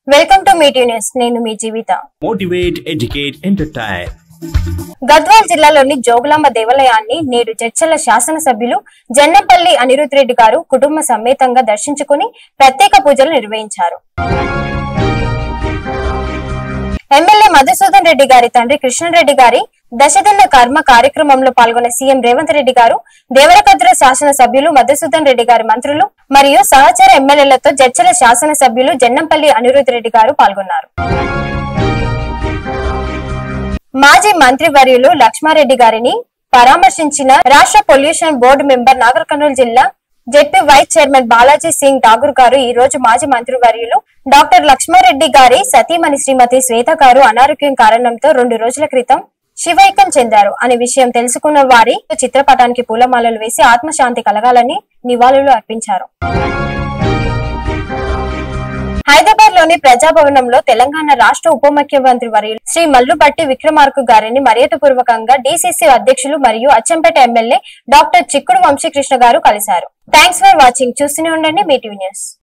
Welcome to మీటీ news. నేను మీ జీవిత. Motivate, educate, entertain. గద్వాల్ జిల్లాలోని జోగులాంబ దేవాలయాన్ని నేడు చర్చల శాసనసభ్యులు జన్నంపల్లి అనిరుద్ రెడ్డి గారు కుటుంబ సమేతంగా దర్శించుకుని ప్రత్యేక పూజలు నిర్వహించారు. ఎమ్మెల్యే మధుసూదన్ రెడ్డి గారి తండ్రి కృష్ణారెడ్డి గారి దశదిన కర్మ కార్యక్రమంలో పాల్గొన్న సీఎం రేవంత్ రెడ్డి గారు, దేవరకద్ర శాసనసభ్యులు మధుసూదన్ రెడ్డి గారి మంత్రులు మరియు సహచర ఎమ్మెల్యేలతో చర్చల శాసనసభ్యులు జన్నంపల్లి అనిరుద్ రెడ్డి గారు పాల్గొన్నారు. మాజీ మంత్రివర్యులు లక్ష్మారెడ్డి గారిని పరామర్శించిన రాష్ట్ర pollution board member Nagar Kurnool జిల్లా ZP vice chairman Balaji Singh Thakur గారు ఈ రోజు మాజీ మంత్రివర్యులు డాక్టర్ లక్ష్మారెడ్డి గారి సతీమణి శ్రీమతి శ్వేత గారు అనారోగ్యం కారణంతో 2 రోజుల క్రితం శివైక్యం చెందారు అనే విషయం తెలుసుకున్న వారి చిత్రపటానికి పూలమాలలు వేసి ఆత్మశాంతి కలగాలని నివాళులు అర్పించారు. హైదరాబాద్ లోని ప్రజాభవనంలో తెలంగాణ రాష్ట్ర ఉప ముఖ్యమంత్రి వర్యులు శ్రీ మల్లుబట్టి విక్రమార్క గారిని మర్యాదపూర్వకంగా డీసీసీ అధ్యక్షులు మరియు అచ్చంపేట ఎమ్మెల్యే డాక్టర్ చిక్కుడు వంశీకృష్ణ గారు కలిశారు. Thanks for watching. చూస్తూనే ఉండండి మీటీవీ న్యూస్.